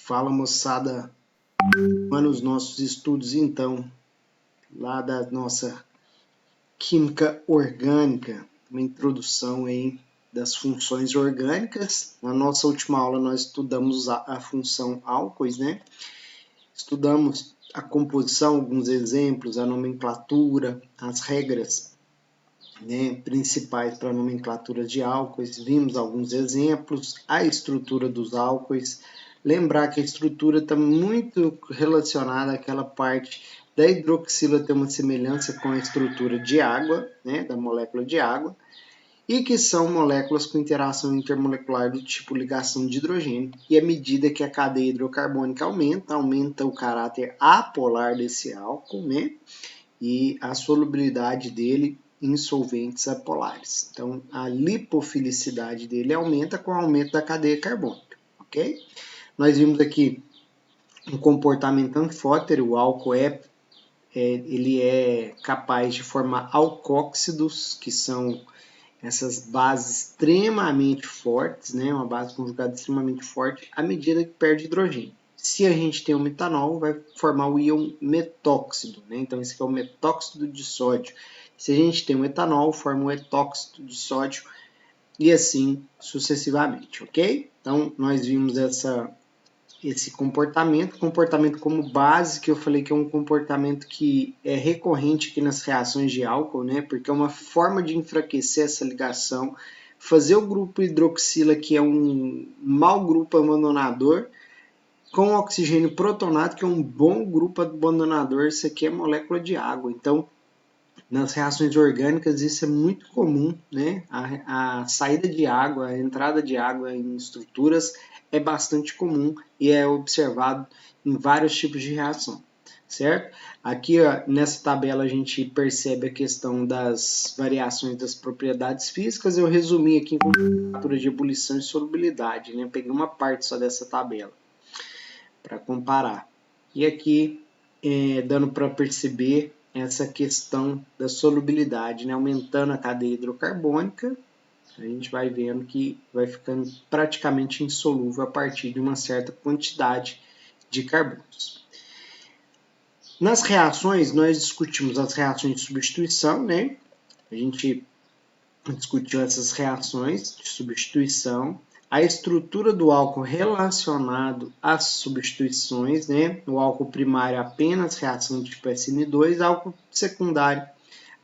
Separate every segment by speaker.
Speaker 1: Fala, moçada, nos nossos estudos então, lá da nossa química orgânica, uma introdução aí das funções orgânicas. Na nossa última aula nós estudamos a função álcoois, né? Estudamos a composição, alguns exemplos, a nomenclatura, as regras, né, principais para a nomenclatura de álcoois, vimos alguns exemplos, a estrutura dos álcoois. Lembrar que a estrutura está muito relacionada àquela parte da hidroxila, ter uma semelhança com a estrutura de água, né, da molécula de água, e que são moléculas com interação intermolecular do tipo ligação de hidrogênio. E à medida que a cadeia hidrocarbônica aumenta o caráter apolar desse álcool, né, e a solubilidade dele em solventes apolares. Então, a lipofilicidade dele aumenta com o aumento da cadeia carbônica, ok? Nós vimos aqui um comportamento anfótero, o álcool ele é capaz de formar alcóxidos, que são essas bases extremamente fortes, né? Uma base conjugada extremamente forte, à medida que perde hidrogênio. Se a gente tem o metanol, vai formar o íon metóxido, né? Então, esse aqui é o metóxido de sódio. Se a gente tem o etanol, forma o etóxido de sódio e assim sucessivamente, ok? Então, nós vimos esse comportamento como base, que eu falei que é um comportamento que é recorrente aqui nas reações de álcool, né? Porque é uma forma de enfraquecer essa ligação, fazer o grupo hidroxila, que é um mau grupo abandonador, com oxigênio protonado, que é um bom grupo abandonador. Isso aqui é molécula de água. Então, nas reações orgânicas isso é muito comum, né? A saída de água, a entrada de água em estruturas é bastante comum e é observado em vários tipos de reação, certo? Aqui, ó, nessa tabela a gente percebe a questão das variações das propriedades físicas. Eu resumi aqui com temperatura de ebulição e solubilidade, né? Peguei uma parte só dessa tabela para comparar. E aqui, dando para perceber essa questão da solubilidade, né? Aumentando a cadeia hidrocarbônica, a gente vai vendo que vai ficando praticamente insolúvel a partir de uma certa quantidade de carbonos. Nas reações, nós discutimos as reações de substituição, né? A gente discutiu essas reações de substituição, a estrutura do álcool relacionado às substituições, né? O álcool primário apenas reação de tipo SN2, álcool secundário,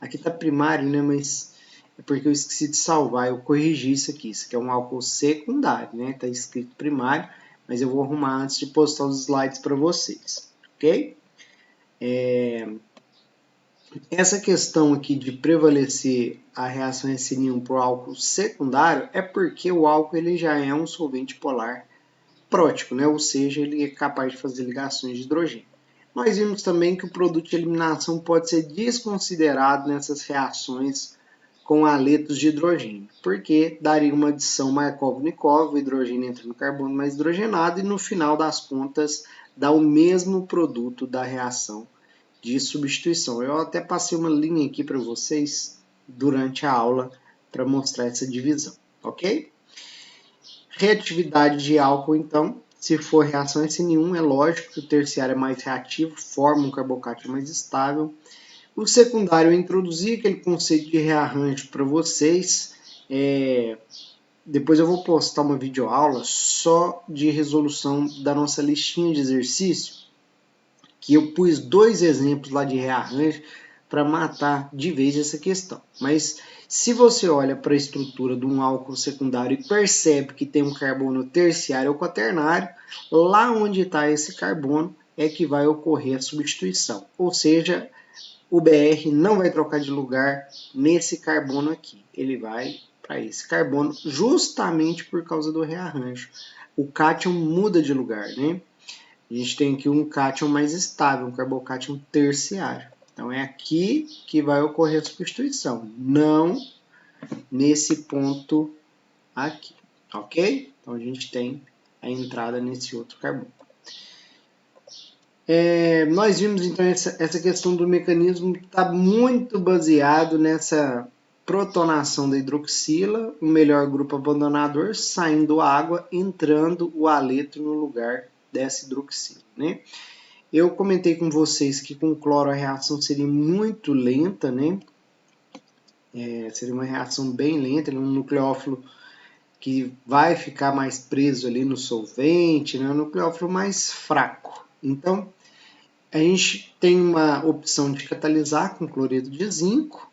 Speaker 1: aqui está primário, né? Mas é porque eu esqueci de salvar, eu corrigi isso aqui é um álcool secundário, né? Está escrito primário, mas eu vou arrumar antes de postar os slides para vocês, ok? Essa questão aqui de prevalecer a reação SN1 por álcool secundário é porque o álcool ele já é um solvente polar prótico, né? Ou seja, ele é capaz de fazer ligações de hidrogênio. Nós vimos também que o produto de eliminação pode ser desconsiderado nessas reações com haletos de hidrogênio, porque daria uma adição Markov-Nikov, o hidrogênio entra no carbono mais hidrogenado e no final das contas dá o mesmo produto da reação de substituição. Eu até passei uma linha aqui para vocês durante a aula para mostrar essa divisão, ok? Reatividade de álcool, então, se for reação SN1, é lógico que o terciário é mais reativo, forma um carbocato mais estável. O secundário, eu introduzi aquele conceito de rearranjo para vocês. Depois eu vou postar uma videoaula só de resolução da nossa listinha de exercício, que eu pus 2 exemplos lá de rearranjo para matar de vez essa questão. Mas se você olha para a estrutura de um álcool secundário e percebe que tem um carbono terciário ou quaternário, lá onde está esse carbono é que vai ocorrer a substituição. Ou seja, o BR não vai trocar de lugar nesse carbono aqui. Ele vai para esse carbono justamente por causa do rearranjo. O cátion muda de lugar, né? A gente tem aqui um cátion mais estável, um carbocátion terciário. Então, é aqui que vai ocorrer a substituição, não nesse ponto aqui, ok? Então, a gente tem a entrada nesse outro carbono. Nós vimos, então, essa questão do mecanismo está muito baseado nessa protonação da hidroxila, o melhor grupo abandonador, saindo a água, entrando o haleto no lugar dessa hidroxila, né? Eu comentei com vocês que com cloro a reação seria muito lenta, né? Seria uma reação bem lenta, um nucleófilo que vai ficar mais preso ali no solvente, né? Um nucleófilo mais fraco. Então, a gente tem uma opção de catalisar com cloreto de zinco.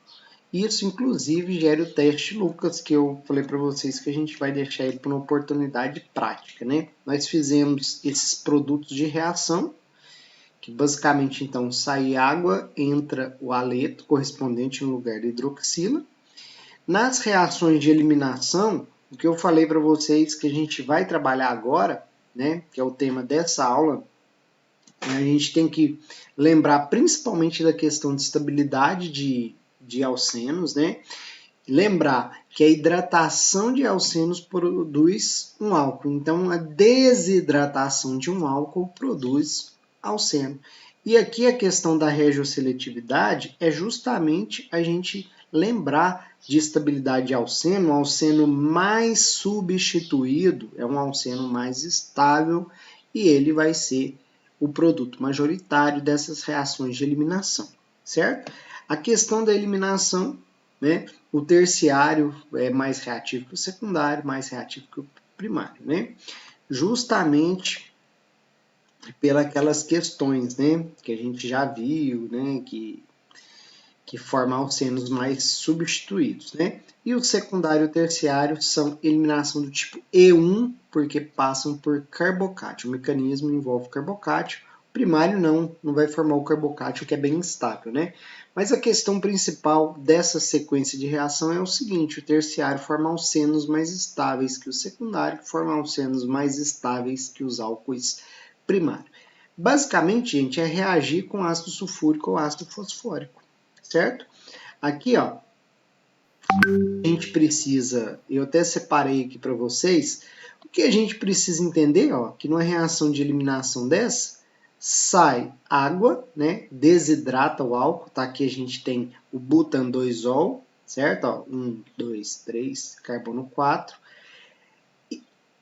Speaker 1: Isso, inclusive, gera o teste Lucas, que eu falei para vocês que a gente vai deixar ele para uma oportunidade prática, né? Nós fizemos esses produtos de reação, que basicamente, então, sai água, entra o haleto correspondente no lugar da hidroxila. Nas reações de eliminação, o que eu falei para vocês que a gente vai trabalhar agora, né, que é o tema dessa aula, a gente tem que lembrar principalmente da questão de estabilidade de alcenos, né? Lembrar que a hidratação de alcenos produz um álcool, então a desidratação de um álcool produz alceno. E aqui a questão da regioseletividade é justamente a gente lembrar de estabilidade de alceno, um alceno mais substituído é um alceno mais estável e ele vai ser o produto majoritário dessas reações de eliminação, certo? A questão da eliminação, né? O terciário é mais reativo que o secundário, mais reativo que o primário, né? Justamente pelas questões, né? Que a gente já viu, né? Que forma alcenos mais substituídos, né? E o secundário e o terciário são eliminação do tipo E1, porque passam por carbocátio. O mecanismo envolve carbocátio. O primário não vai formar o carbocátio, que é bem instável, né? Mas a questão principal dessa sequência de reação é o seguinte: o terciário forma alcenos mais estáveis que o secundário, forma alcenos mais estáveis que os álcoois primários. Basicamente, gente, é reagir com ácido sulfúrico ou ácido fosfórico. Certo? Aqui, ó, a gente precisa, eu até separei aqui para vocês, o que a gente precisa entender, ó, que numa reação de eliminação dessa, sai água, né, desidrata o álcool, tá? Aqui a gente tem o butan-2-ol, certo? Ó, 1, 2, 3, carbono 4,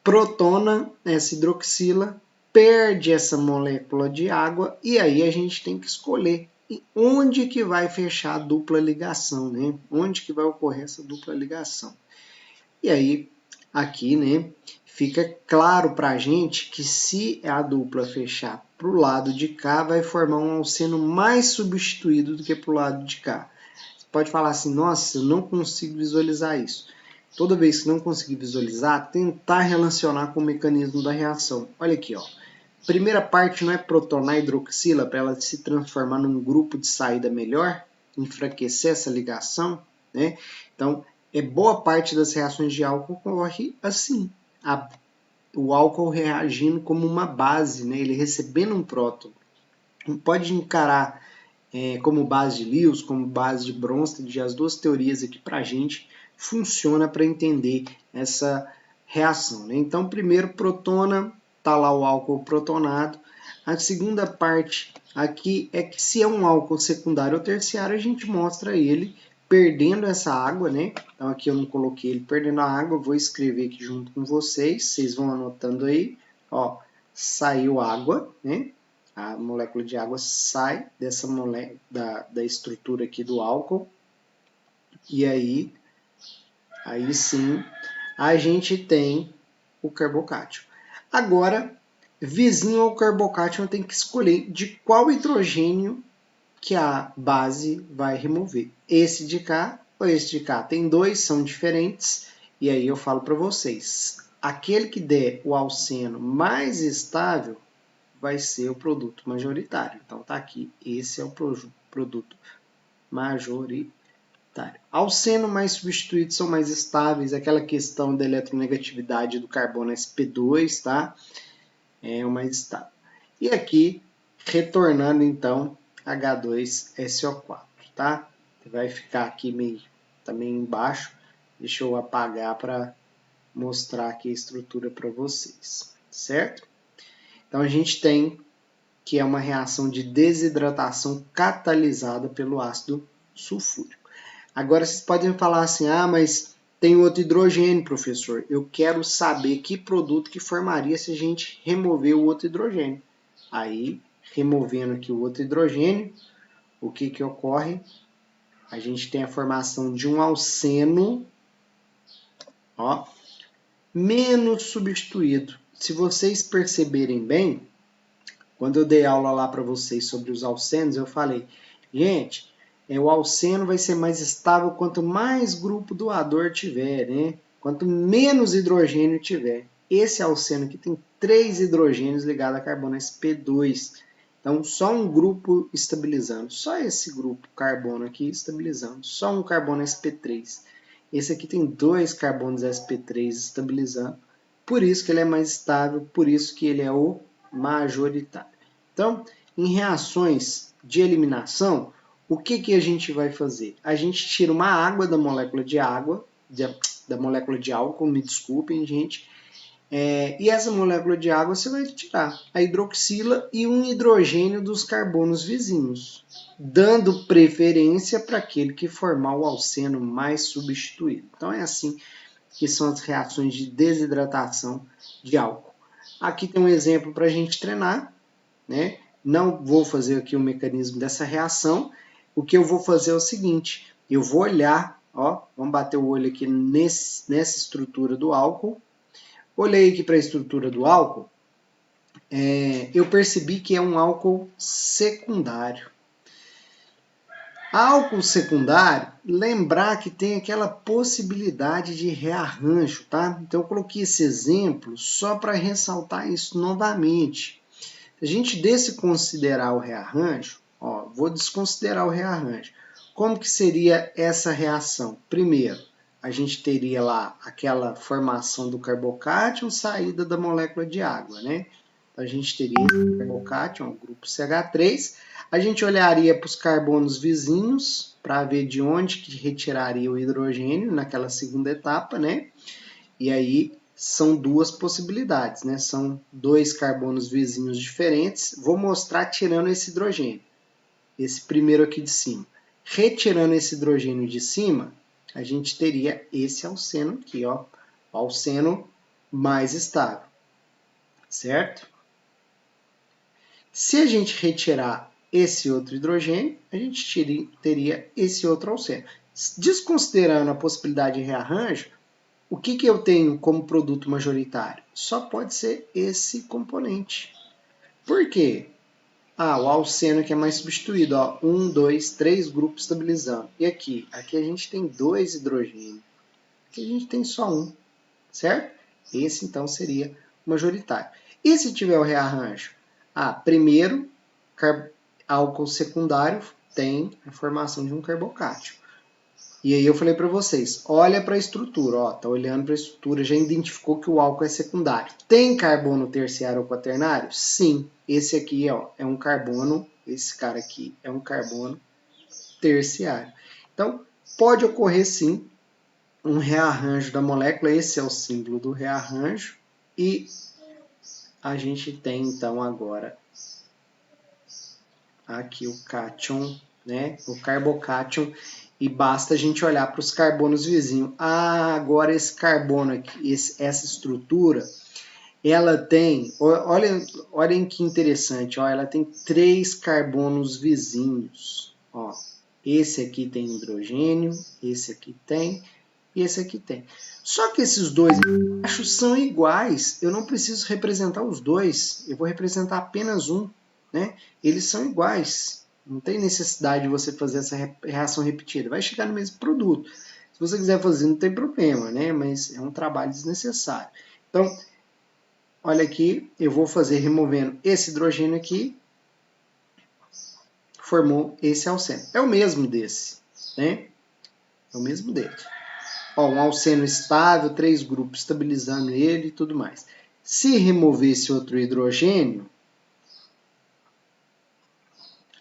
Speaker 1: protona essa hidroxila, perde essa molécula de água e aí a gente tem que escolher onde que vai fechar a dupla ligação, né? Onde que vai ocorrer essa dupla ligação. E aí, aqui, né, fica claro para a gente que se a dupla fechar para o lado de cá, vai formar um alceno mais substituído do que para o lado de cá. Você pode falar assim, nossa, eu não consigo visualizar isso. Toda vez que não conseguir visualizar, tentar relacionar com o mecanismo da reação. Olha aqui, ó. Primeira parte não é protonar a hidroxila para ela se transformar num grupo de saída melhor, enfraquecer essa ligação, né? Então, boa parte das reações de álcool ocorre assim. O álcool reagindo como uma base, né? Ele recebendo um próton. Não pode encarar como base de Lewis, como base de Bronsted, as duas teorias aqui para a gente funciona para entender essa reação, né? Então, primeiro protona, tá lá o álcool protonado. A segunda parte aqui é que se é um álcool secundário ou terciário, a gente mostra ele perdendo essa água, né? Então aqui eu não coloquei ele perdendo a água, vou escrever aqui junto com vocês vão anotando aí, ó, saiu água, né? A molécula de água sai dessa molécula da estrutura aqui do álcool e aí sim a gente tem o carbocátio. Agora, vizinho ao carbocátio, eu tenho que escolher de qual hidrogênio que a base vai remover. Esse de cá ou esse de cá. Tem dois, são diferentes, e aí eu falo para vocês. Aquele que der o alceno mais estável vai ser o produto majoritário. Então tá aqui, esse é o produto majoritário. Alceno mais substituídos são mais estáveis, aquela questão da eletronegatividade do carbono sp2, tá? É o mais estável. E aqui, retornando então, H2SO4, tá? Vai ficar aqui meio também embaixo. Deixa eu apagar para mostrar aqui a estrutura para vocês, certo? Então a gente tem que é uma reação de desidratação catalisada pelo ácido sulfúrico. Agora vocês podem falar assim, ah, mas tem outro hidrogênio, professor. Eu quero saber que produto que formaria se a gente remover o outro hidrogênio. Aí, removendo aqui o outro hidrogênio, o que que ocorre? A gente tem a formação de um alceno, ó, menos substituído. Se vocês perceberem bem, quando eu dei aula lá para vocês sobre os alcenos, eu falei, gente, o alceno vai ser mais estável quanto mais grupo doador tiver, né? Quanto menos hidrogênio tiver. Esse alceno aqui tem 3 hidrogênios ligados a carbono sp2. Então, só um grupo estabilizando. Só esse grupo carbono aqui estabilizando. Só um carbono sp3. Esse aqui tem 2 carbonos sp3 estabilizando. Por isso que ele é mais estável, por isso que ele é o majoritário. Então, em reações de eliminação, o que que a gente vai fazer? A gente tira uma água da molécula de água, da molécula de álcool, me desculpem, gente. E essa molécula de água você vai tirar a hidroxila e um hidrogênio dos carbonos vizinhos, dando preferência para aquele que formar o alceno mais substituído. Então é assim que são as reações de desidratação de álcool. Aqui tem um exemplo para a gente treinar, né? Não vou fazer aqui o mecanismo dessa reação. O que eu vou fazer é o seguinte, eu vou olhar, ó, vamos bater o olho aqui nessa estrutura do álcool. Olhei aqui para a estrutura do álcool, eu percebi que é um álcool secundário. Álcool secundário, lembrar que tem aquela possibilidade de rearranjo, tá? Então eu coloquei esse exemplo só para ressaltar isso novamente. Se a gente desconsiderar o rearranjo, ó, vou desconsiderar o rearranjo. Como que seria essa reação? Primeiro, a gente teria lá aquela formação do carbocátion, saída da molécula de água, né? Então, a gente teria esse carbocátion, o grupo CH3. A gente olharia para os carbonos vizinhos para ver de onde que retiraria o hidrogênio naquela segunda etapa, né? E aí são duas possibilidades, né? São 2 carbonos vizinhos diferentes. Vou mostrar tirando esse hidrogênio, esse primeiro aqui de cima. Retirando esse hidrogênio de cima, a gente teria esse alceno aqui, ó, o alceno mais estável, certo? Se a gente retirar esse outro hidrogênio, a gente teria esse outro alceno. Desconsiderando a possibilidade de rearranjo, o que que eu tenho como produto majoritário? Só pode ser esse componente. Por quê? O alceno que é mais substituído, ó, 1, 2, 3 grupos estabilizando. E aqui? Aqui a gente tem 2 hidrogênios. Aqui a gente tem só um, certo? Esse então seria o majoritário. E se tiver o rearranjo? Primeiro, álcool secundário tem a formação de um carbocátion. E aí eu falei para vocês, olha para a estrutura, ó, tá olhando para a estrutura, já identificou que o álcool é secundário. Tem carbono terciário ou quaternário? Sim, esse aqui, ó, é um carbono, esse cara aqui é um carbono terciário. Então, pode ocorrer sim um rearranjo da molécula, esse é o símbolo do rearranjo, e a gente tem então agora aqui o cátion, né, o carbocátion, e basta a gente olhar para os carbonos vizinhos. Agora esse carbono aqui, essa estrutura, ela tem, olhem que interessante, ó, ela tem 3 carbonos vizinhos. Ó, esse aqui tem hidrogênio, esse aqui tem, e esse aqui tem. Só que esses dois embaixo são iguais, eu não preciso representar os dois, eu vou representar apenas um, né? Eles são iguais. Não tem necessidade de você fazer essa reação repetida. Vai chegar no mesmo produto. Se você quiser fazer, não tem problema, né? Mas é um trabalho desnecessário. Então, olha aqui, eu vou fazer removendo esse hidrogênio aqui. Formou esse alceno. É o mesmo desse, né? É o mesmo dele. Ó, um alceno estável, 3 grupos estabilizando ele e tudo mais. Se remover esse outro hidrogênio,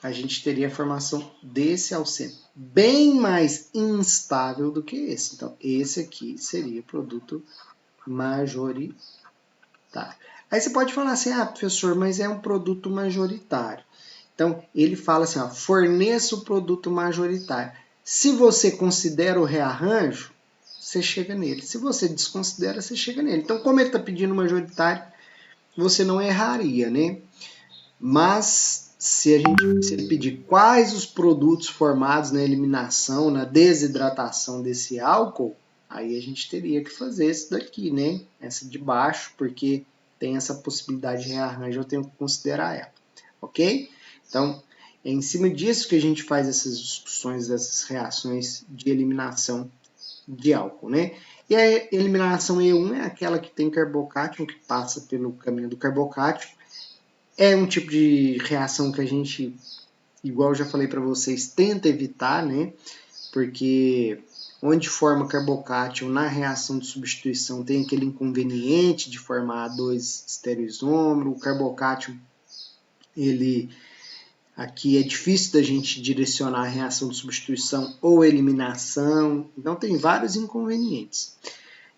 Speaker 1: a gente teria a formação desse alceno, bem mais instável do que esse. Então, esse aqui seria o produto majoritário. Aí você pode falar assim, professor, mas é um produto majoritário. Então, ele fala assim, ó, forneça o produto majoritário. Se você considera o rearranjo, você chega nele. Se você desconsidera, você chega nele. Então, como ele está pedindo majoritário, você não erraria, né? Mas se ele pedir quais os produtos formados na eliminação, na desidratação desse álcool, aí a gente teria que fazer esse daqui, né? Essa de baixo, porque tem essa possibilidade de rearranjo, eu tenho que considerar ela, ok? Então, é em cima disso que a gente faz essas discussões, essas reações de eliminação de álcool, né? E a eliminação E1 é aquela que tem carbocátion, que passa pelo caminho do carbocátion. É um tipo de reação que a gente, igual eu já falei para vocês, tenta evitar, né? Porque onde forma carbocátion na reação de substituição tem aquele inconveniente de formar dois estereoisômeros. O carbocátion, ele aqui é difícil da gente direcionar a reação de substituição ou eliminação. Então tem vários inconvenientes.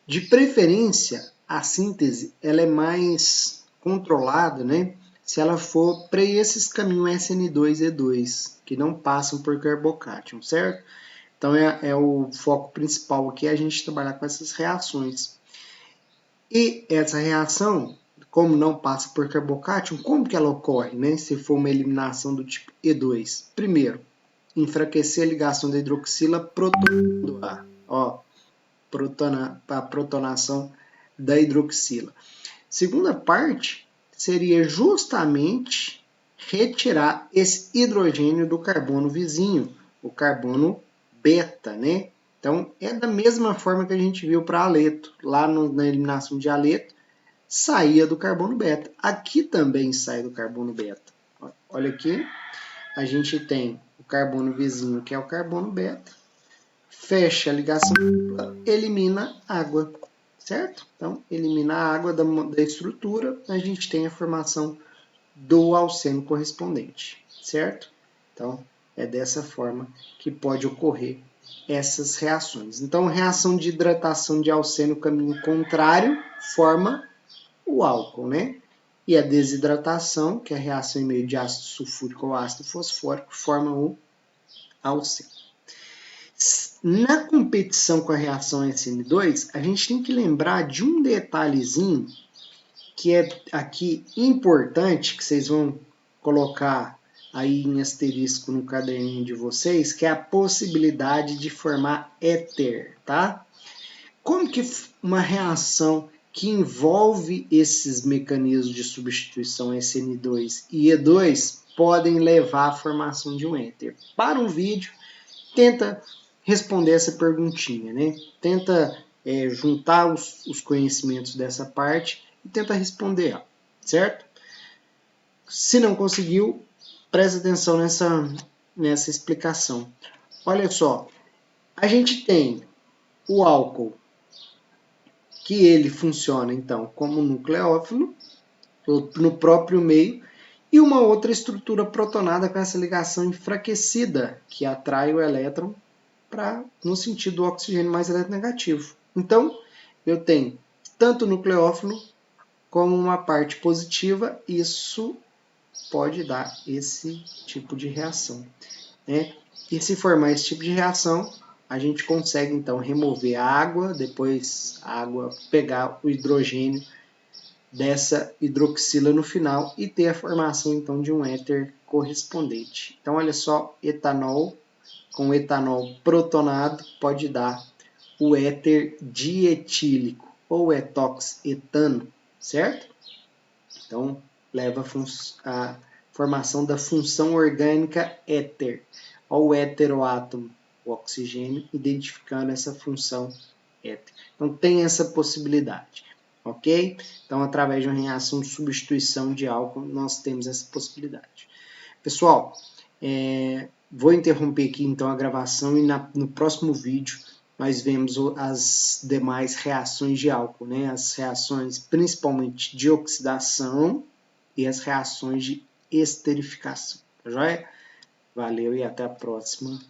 Speaker 1: De preferência, a síntese ela é mais controlada, né? Se ela for para esses caminhos SN2E2, que não passam por carbocátion, certo? Então é o foco principal aqui, a gente trabalhar com essas reações. E essa reação, como não passa por carbocátion, como que ela ocorre, né? Se for uma eliminação do tipo E2. Primeiro, enfraquecer a ligação da hidroxila protonando A. Ó, a protonação da hidroxila. Segunda parte seria justamente retirar esse hidrogênio do carbono vizinho, o carbono beta, né? Então, é da mesma forma que a gente viu para aleto. Lá na eliminação de aleto, saía do carbono beta. Aqui também sai do carbono beta. Olha aqui, a gente tem o carbono vizinho, que é o carbono beta. Fecha a ligação dupla, elimina água, certo? Então, elimina a água da estrutura, a gente tem a formação do alceno correspondente, certo? Então, é dessa forma que pode ocorrer essas reações. Então, reação de hidratação de alceno caminho contrário forma o álcool, né? E a desidratação, que é a reação em meio de ácido sulfúrico ou ácido fosfórico, forma o alceno. Na competição com a reação SN2, a gente tem que lembrar de um detalhezinho que é aqui importante, que vocês vão colocar aí em asterisco no caderninho de vocês, que é a possibilidade de formar éter, tá? Como que uma reação que envolve esses mecanismos de substituição SN2 e E2 podem levar à formação de um éter? Para um vídeo, tenta responder essa perguntinha, né? Tenta juntar os conhecimentos dessa parte e tenta responder ela, certo? Se não conseguiu, presta atenção nessa explicação. Olha só, a gente tem o álcool, que ele funciona então como nucleófilo, no próprio meio, e uma outra estrutura protonada com essa ligação enfraquecida, que atrai o elétron no sentido do oxigênio mais eletronegativo. Então, eu tenho tanto nucleófilo como uma parte positiva, isso pode dar esse tipo de reação, né? E se formar esse tipo de reação, a gente consegue então remover a água, depois a água pegar o hidrogênio dessa hidroxila no final e ter a formação então de um éter correspondente. Então olha só, etanol com etanol protonado pode dar o éter dietílico ou etoxetano, certo? Então leva a formação da função orgânica éter, ao heteroátomo, o oxigênio, identificando essa função éter. Então tem essa possibilidade, ok? Então através de uma reação de substituição de álcool nós temos essa possibilidade. Pessoal, vou interromper aqui então a gravação e no próximo vídeo nós vemos as demais reações de álcool, né? As reações principalmente de oxidação e as reações de esterificação, tá joia? Valeu e até a próxima.